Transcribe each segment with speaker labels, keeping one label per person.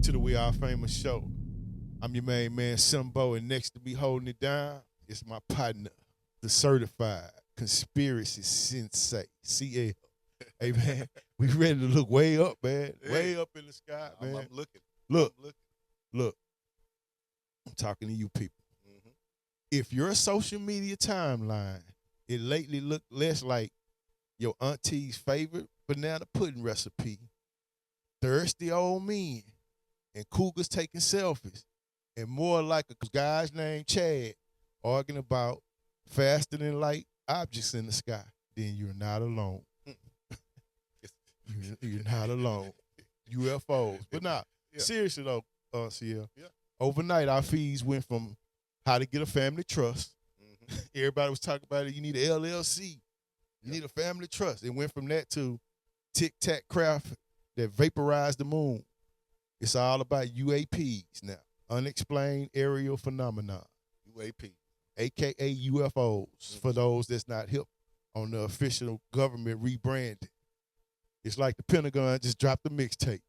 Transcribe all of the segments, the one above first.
Speaker 1: to the We Are Famous show. I'm your main man, Simbo, and next to me holding it down is my partner, the certified conspiracy sensei, CL. Hey, man, we ready to look way up, man.
Speaker 2: Hey.
Speaker 1: Way up in the sky, man.
Speaker 2: I'm looking.
Speaker 1: Look,
Speaker 2: I'm looking.
Speaker 1: look. I'm talking to you people.
Speaker 2: Mm-hmm.
Speaker 1: If your social media timeline, it lately looked less like your auntie's favorite banana pudding recipe, thirsty old men, and cougars taking selfies, and more like a guy's named Chad arguing about faster than light objects in the sky, then you're not alone. You're not alone. UFOs. But now, seriously though, CL, overnight our feeds went from how to get a family trust. Mm-hmm. Everybody was talking about it. You need an LLC. You need a family trust. It went from that to tic-tac craft that vaporized the moon. It's all about UAPs now. Unexplained Aerial Phenomena.
Speaker 2: UAP.
Speaker 1: AKA UFOs, for those that's not hip on the official government rebranding. It's like the Pentagon just dropped a mixtape.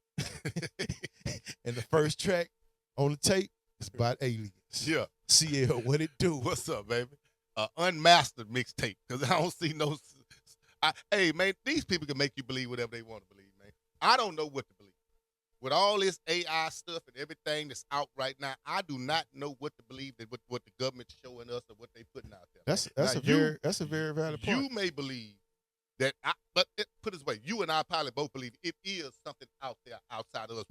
Speaker 1: And the first track on the tape is about aliens.
Speaker 2: Yeah.
Speaker 1: CL, what it do?
Speaker 2: What's up, baby? Unmastered mixtape, because I don't see no. Hey, man, these people can make you believe whatever they want to believe, man. I don't know what to believe. With all this AI stuff and everything that's out right now, I do not know what to believe that what the government's showing us or what they putting out there.
Speaker 1: That's a very valid point.
Speaker 2: You may believe that, put it this way, you and I probably both believe it is something out there outside of us.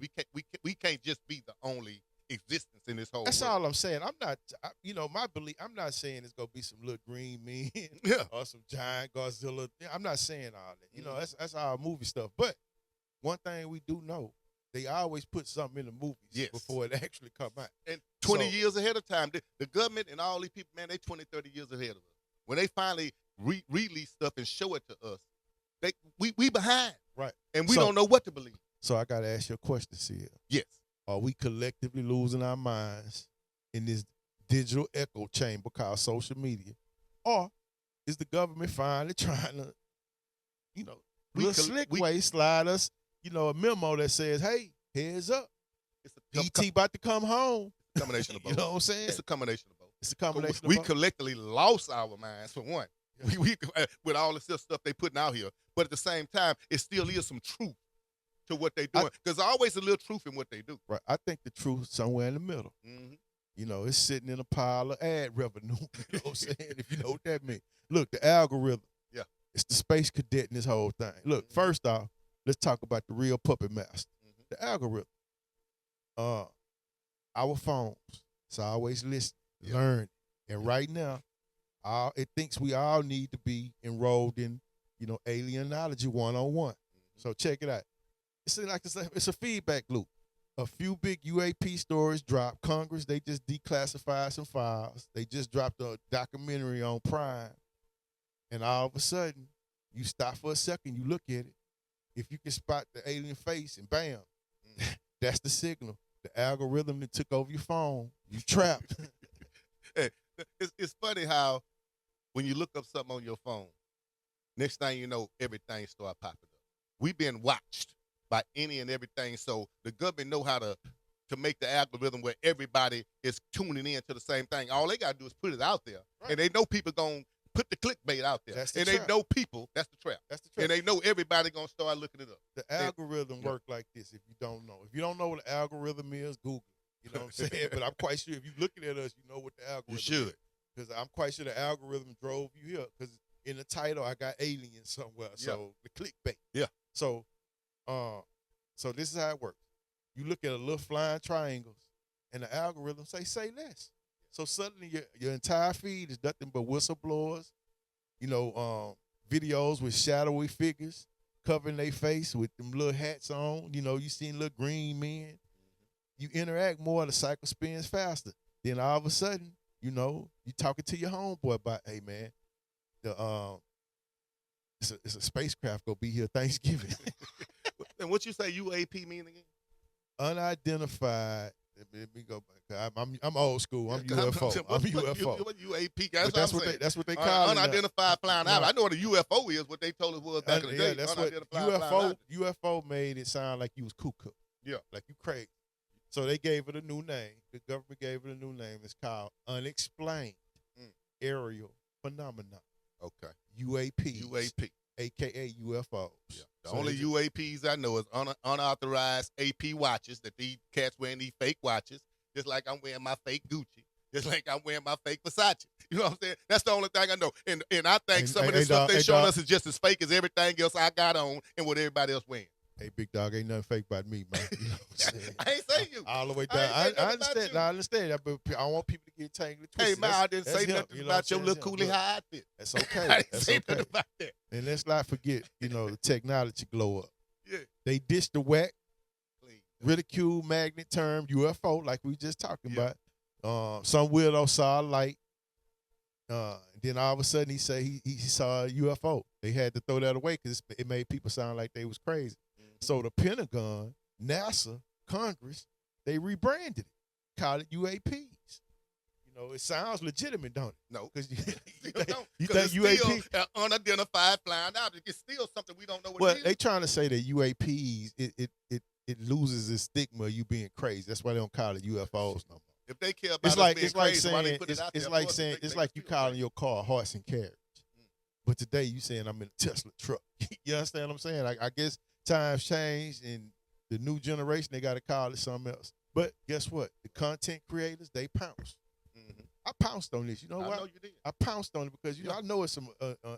Speaker 2: We can't just be the only existence in this whole
Speaker 1: That's
Speaker 2: world.
Speaker 1: all I'm saying. I'm not, my belief, I'm not saying it's going to be some little green men or some giant Godzilla. I'm not saying all that. That's our movie stuff. But one thing we do know, they always put something in the movies before it actually come out.
Speaker 2: And 20 years ahead of time. The government and all these people, man, they 20, 30 years ahead of us. When they finally release stuff and show it to us, we behind.
Speaker 1: Right.
Speaker 2: And we don't know what to believe.
Speaker 1: So I got to ask you a question, CL.
Speaker 2: Yes.
Speaker 1: Are we collectively losing our minds in this digital echo chamber called social media? Or is the government finally trying to, slick way slide us, a memo that says, hey, heads up. E.T. about to come home.
Speaker 2: It's a combination of both.
Speaker 1: You know what I'm saying?
Speaker 2: It's a combination of both.
Speaker 1: It's a combination of both.
Speaker 2: We collectively lost our minds, for one. We with all this stuff they putting out here. But at the same time, it still is some truth to what they doing. Because there's always a little truth in what they do.
Speaker 1: Right. I think the truth is somewhere in the middle. Mm-hmm. It's sitting in a pile of ad revenue. You know what I'm saying? If you know what that means. Look, the algorithm. Yeah. It's the space cadet in this whole thing. Look, first off, let's talk about the real puppet master. Mm-hmm. The algorithm. Our phones. It's always listening, learning. And right now, it thinks we all need to be enrolled in, alienology 101. So check it out. It's a feedback loop. A few big UAP stories dropped. Congress, they just declassified some files. They just dropped a documentary on Prime. And all of a sudden, you stop for a second, you look at it. If you can spot the alien face and bam, that's the signal. The algorithm that took over your phone, you trapped.
Speaker 2: Hey, it's funny how when you look up something on your phone, next thing you know, everything start popping up. We've been watched by any and everything, so the government know how to make the algorithm where everybody is tuning in to the same thing. All they got to do is put it out there, and they know people going to put the clickbait out there.
Speaker 1: That's the
Speaker 2: and
Speaker 1: trap.
Speaker 2: They know people, that's the trap.
Speaker 1: That's the trap.
Speaker 2: And they know everybody going to start looking it up.
Speaker 1: The algorithm work like this if you don't know. If you don't know what an algorithm is, Google it. You know what I'm saying? But I'm quite sure if you're looking at us, you know what the algorithm is. You should. Because I'm quite sure the algorithm drove you here. Because in the title, I got aliens somewhere. So the clickbait. Yeah. So this is how it works. You look at a little flying triangles, and the algorithm say less. So suddenly your entire feed is nothing but whistleblowers, videos with shadowy figures covering their face with them little hats on. You seen little green men. You interact more, the cycle spins faster. Then all of a sudden, you talking to your homeboy about, hey man, it's a spacecraft gonna be here Thanksgiving.
Speaker 2: And what you say UAP mean again?
Speaker 1: Unidentified. Let me go back. I'm old school. I'm UFO. I'm UFO.
Speaker 2: UAP.
Speaker 1: That's what they call it.
Speaker 2: Unidentified flying object. I know what a UFO is. What they told us was back in the day.
Speaker 1: That's what UFO made it sound like you was cuckoo.
Speaker 2: Yeah.
Speaker 1: Like you crazy. So they gave it a new name. The government gave it a new name. It's called Unexplained Aerial Phenomena.
Speaker 2: Okay.
Speaker 1: UAPs.
Speaker 2: UAP.
Speaker 1: AKA UFOs.
Speaker 2: Yeah. The only UAPs I know is unauthorized AP watches that these cats wearing these fake watches, just like I'm wearing my fake Gucci, just like I'm wearing my fake Versace. You know what I'm saying? That's the only thing I know. And I think some of this stuff they showing us is just as fake as everything else I got on and what everybody else wearing.
Speaker 1: Hey, big dog, ain't nothing fake about me, man. You know what I'm saying?
Speaker 2: I ain't saying you.
Speaker 1: All the way down. I understand. I understand that, but I don't want people to get tangled.
Speaker 2: Hey, man, I didn't say nothing about your little coolie high outfit.
Speaker 1: That's okay.
Speaker 2: I didn't say nothing about that.
Speaker 1: And let's not forget, the technology glow up.
Speaker 2: Yeah.
Speaker 1: They ditched the whack, ridicule, magnet term, UFO, like we just talking about. Some weirdo saw a light. Then all of a sudden he said he saw a UFO. They had to throw that away because it made people sound like they was crazy. So the Pentagon, NASA, Congress, they rebranded it, called it UAPs. It sounds legitimate, don't it?
Speaker 2: No,
Speaker 1: because you
Speaker 2: think UAP still unidentified flying object. It's still something we don't know what it is.
Speaker 1: They trying to say that UAPs it loses its stigma of you being crazy. That's why they don't call it UFOs no more.
Speaker 2: If they care about being crazy, why they put it out there?
Speaker 1: It's like you calling your car a horse and carriage. But today you saying I'm in a Tesla truck. You understand what I'm saying? I guess times change and the new generation, they got to call it something else. But guess what? The content creators, they pounce. I pounced on this. You know what?
Speaker 2: I know you did.
Speaker 1: I pounced on it because I know it's some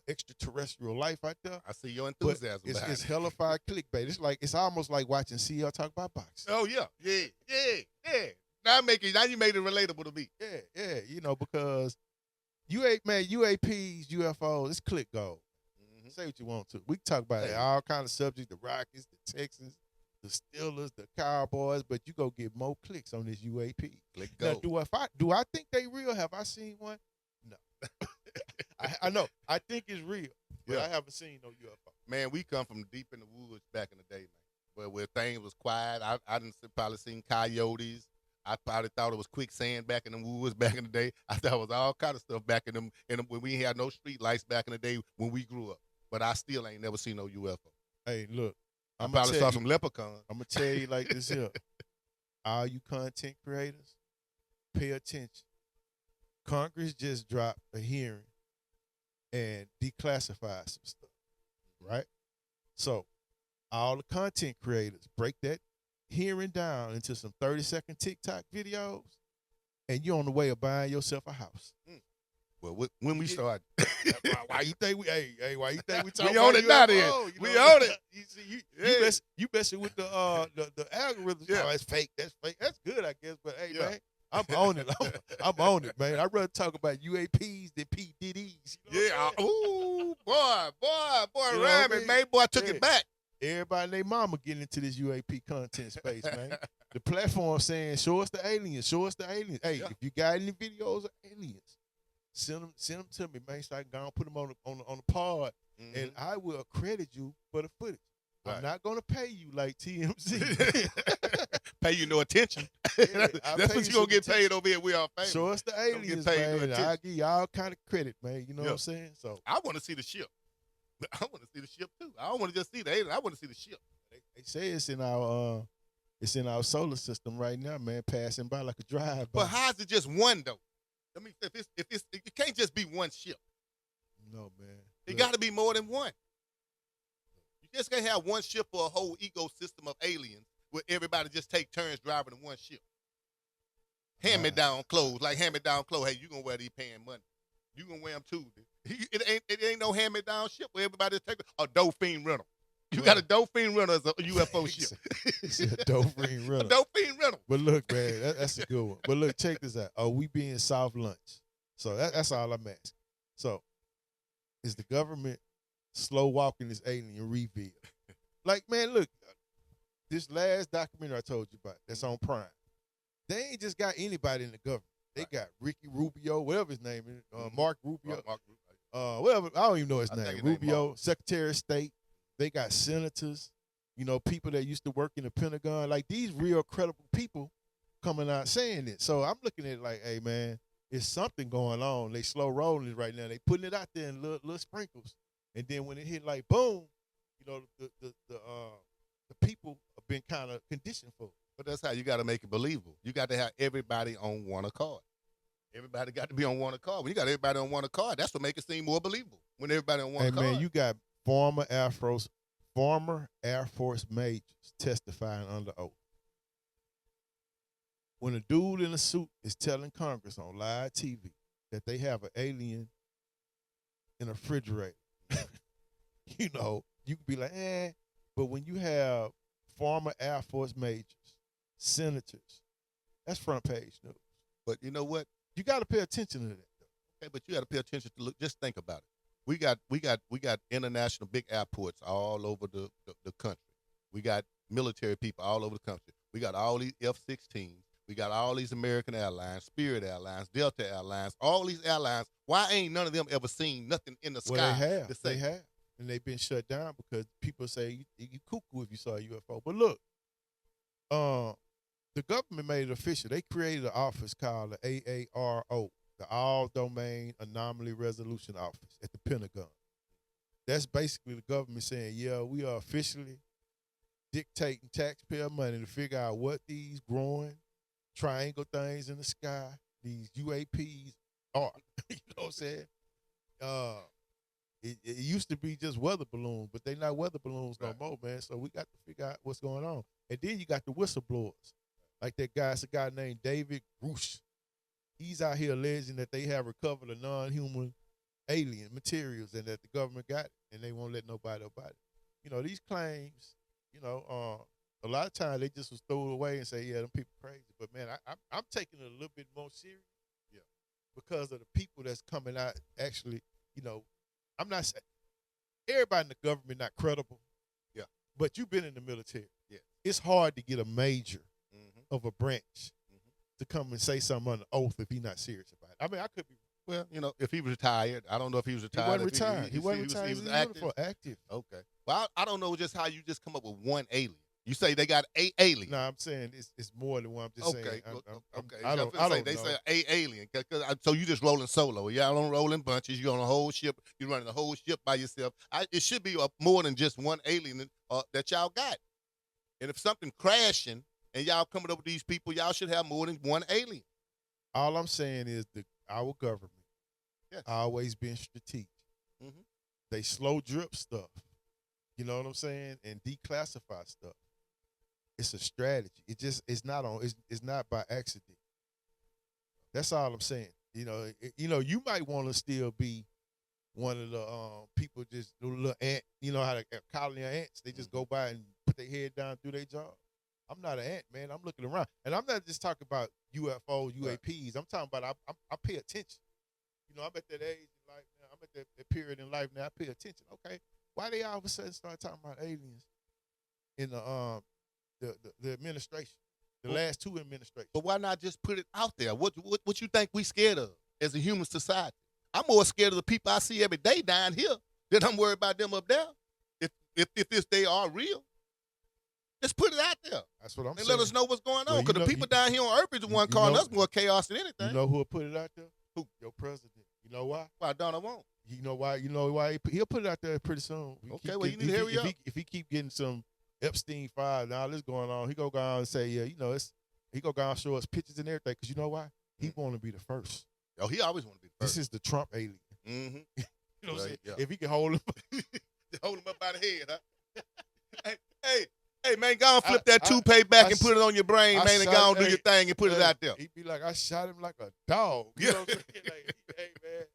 Speaker 1: extraterrestrial life out there.
Speaker 2: I see your enthusiasm.
Speaker 1: It's hellified clickbait. It's almost like watching CL talk about boxing.
Speaker 2: Oh yeah. Now you made it relatable to me.
Speaker 1: Yeah. Because UAPs, UFOs, it's click gold. Say what you want to. We can talk about all kind of subjects: the Rockets, the Texans, the Steelers, the Cowboys. But you go get more clicks on this UAP.
Speaker 2: Click
Speaker 1: gold. Now, do I think they real? Have I seen one? No. I know. I think it's real, but I haven't seen no UFO.
Speaker 2: Man, we come from deep in the woods back in the day, man, where things was quiet. I didn't probably seen coyotes. I probably thought it was quicksand back in the woods back in the day. I thought it was all kind of stuff back in them when we had no street lights back in the day when we grew up. But I still ain't never seen no UFO.
Speaker 1: Hey, look.
Speaker 2: I probably saw some leprechauns.
Speaker 1: I'm going to tell you like this here. All you content creators, pay attention. Congress just dropped a hearing and declassified some stuff, right? So all the content creators break that hearing down into some 30-second TikTok videos, and you're on the way of buying yourself a house.
Speaker 2: Well, when we start,
Speaker 1: why you think we? Hey, why you think we talking?
Speaker 2: We own it now, then. We own it.
Speaker 1: You see, you messing with the algorithms. Yeah. Oh, that's fake. That's fake. That's good, I guess. But hey, man, I'm on it. I'm on it, man. I'd rather talk about UAPs than P Diddy's.
Speaker 2: Ooh, boy, Ryan, man, boy, took it back.
Speaker 1: Everybody and their mama getting into this UAP content space, man. The platform saying, show us the aliens, show us the aliens. Hey, if you got any videos of aliens, send them to me, man, so I can go and put them on the pod, and I will accredit you for the footage. Right. I'm not going to pay you like TMZ.
Speaker 2: Pay you no attention. That's what you're going to get paid over here. We all famous.
Speaker 1: Show us the aliens, man. I'll give you all kind of credit, man. You know what I'm saying? So
Speaker 2: I want to see the ship. I want to see the ship, too. I don't want to just see the alien. I want to see the ship.
Speaker 1: They say it's in our solar system right now, man, passing by like a drive-by.
Speaker 2: But how is it just one, though? I mean, if it can't just be one ship.
Speaker 1: No, man.
Speaker 2: It got to be more than one. You just can't have one ship for a whole ecosystem of aliens where everybody just take turns driving in one ship. Hand-me-down clothes. Hey, you going to wear these paying money. You going to wear them, too. It ain't no hand-me-down ship where everybody take a Dolphin rental. You got a Dolphin rental as a UFO ship.
Speaker 1: It's a Dolphin rental.
Speaker 2: A Dolphin rental.
Speaker 1: But look, man, that's a good one. But look, check this out. Are we being soft lunch? So that's all I'm asking. So is the government slow walking this alien reveal? Like, man, look, this last documentary I told you about that's on Prime, they ain't just got anybody in the government. They got Ricky Rubio, whatever his name is, Mark Rubio, whatever, I don't even know his name. Rubio, Secretary of State. They got senators, people that used to work in the Pentagon. Like, these real credible people coming out saying it. So I'm looking at it like, hey, man, it's something going on. They slow rolling it right now. They putting it out there in little sprinkles. And then when it hit like boom, the people have been kind of conditioned for it.
Speaker 2: But that's how you got to make it believable. You got to have everybody on one accord. Everybody got to be on one accord. When you got everybody on one accord, that's what makes it seem more believable. When everybody on one accord.
Speaker 1: Man, you got former Air Force majors testifying under oath. When a dude in a suit is telling Congress on live TV that they have an alien in a refrigerator, you know, you can be like, but when you have former Air Force majors, senators, that's front page news.
Speaker 2: But you know what?
Speaker 1: You got to pay attention to that.
Speaker 2: Okay, but you got to pay attention to look. Just think about it. We got international big airports all over the country. We got military people all over the country. We got all these F-16s. We got all these American Airlines, Spirit Airlines, Delta Airlines, all these airlines. Why ain't none of them ever seen nothing in the sky?
Speaker 1: Well, they have. And they've been shut down because people say you cuckoo if you saw a UFO. But look, the government made it official. They created an office called the AARO, the All-Domain Anomaly Resolution Office at the Pentagon. That's basically the government saying, yeah, we are officially dictating taxpayer money to figure out what these growing triangle things in the sky, these UAPs are. You know what I'm saying? It used to be just weather balloons, but they're not weather balloons no more, man. So we got to figure out what's going on. And then you got the whistleblowers. Like that guy, it's a guy named David Grush. He's out here alleging that they have recovered a non-human alien materials and that the government got it and they won't let nobody about it. You know, these claims, you know, a lot of times they just was throw it away and say, yeah, them people crazy. But, man, I'm taking it a little bit more serious because of the people that's coming out actually, you know. I'm not saying everybody in the government not credible.
Speaker 2: Yeah.
Speaker 1: But you've been in the military.
Speaker 2: Yeah.
Speaker 1: It's hard to get a major of a branch to come and say something under oath if he's not serious about it. I mean, I could be.
Speaker 2: Well, you know, if he was retired, I don't know if he was retired.
Speaker 1: He wasn't retired. He wasn't retired.
Speaker 2: He was
Speaker 1: active.
Speaker 2: Okay. Well, I don't know just how you just come up with one alien. You say they got a alien.
Speaker 1: No, I'm saying it's more than one. I'm just saying.
Speaker 2: Okay.
Speaker 1: I don't know.
Speaker 2: They say a alien. So you just rolling solo. Y'all don't roll in bunches. You on a whole ship. You running the whole ship by yourself. It should be more than just one alien that y'all got. And if something crashing and y'all coming up with these people, y'all should have more than one alien.
Speaker 1: All I'm saying is our government always been strategic.
Speaker 2: Mm-hmm.
Speaker 1: They slow drip stuff. You know what I'm saying? And declassify stuff. It's a strategy. It's not by accident. That's all I'm saying. You know, you might want to still be one of the people just little ant. You know how the colony of ants, they just go by and put their head down and do their job. I'm not an ant, man. I'm looking around, and I'm not just talking about UFOs, UAPs. I'm talking about I pay attention. You know, I'm at that age in life now. I'm at that period in life now. I pay attention. Okay, why they all of a sudden start talking about aliens in the administration, the last two administrations?
Speaker 2: But why not just put it out there? What you think we scared of as a human society? I'm more scared of the people I see every day down here than I'm worried about them up there. If they are real, just put it out there.
Speaker 1: That's what I'm saying.
Speaker 2: And let us know what's going on. Because the people down here on Earth is the one causing us more chaos than anything.
Speaker 1: You know who will put it out there?
Speaker 2: Who?
Speaker 1: Your president. You know why?
Speaker 2: Why Donald won't?
Speaker 1: You know why? You know why? He'll put it out there pretty soon.
Speaker 2: Okay, well, you need to hurry up.
Speaker 1: If he keep getting some Epstein files, now this going on, he go and say, yeah, you know, he go and show us pictures and everything. Because you know why? He want to be the first.
Speaker 2: Oh, he always want to be the first.
Speaker 1: This is the Trump alien.
Speaker 2: Mm-hmm.
Speaker 1: You know what I'm saying?
Speaker 2: Yeah.
Speaker 1: If he can hold him.
Speaker 2: Hold him up by the head, huh? Hey, man, go and flip that toupee back and put it on your brain, man, and go and do your thing and put it out there.
Speaker 1: He'd be like, I shot him like a dog. You know what I'm saying? Like,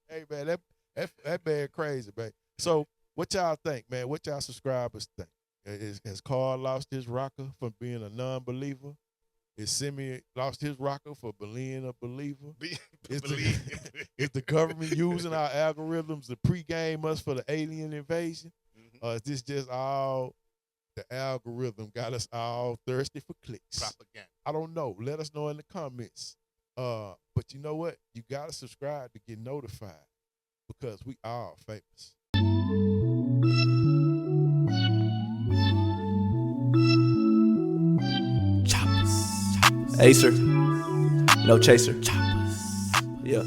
Speaker 1: hey, man, that man crazy, man. So what y'all think, man? What y'all subscribers think? Has Carl lost his rocker for being a non-believer? Is Simi lost his rocker for being a believer? Is the government using our algorithms to pregame us for the alien invasion? Or is this just all the algorithm got us all thirsty for clicks?
Speaker 2: Propaganda.
Speaker 1: I don't know. Let us know in the comments. But you know what? You got to subscribe to get notified because we are famous.
Speaker 3: Acer, no chaser. Yeah.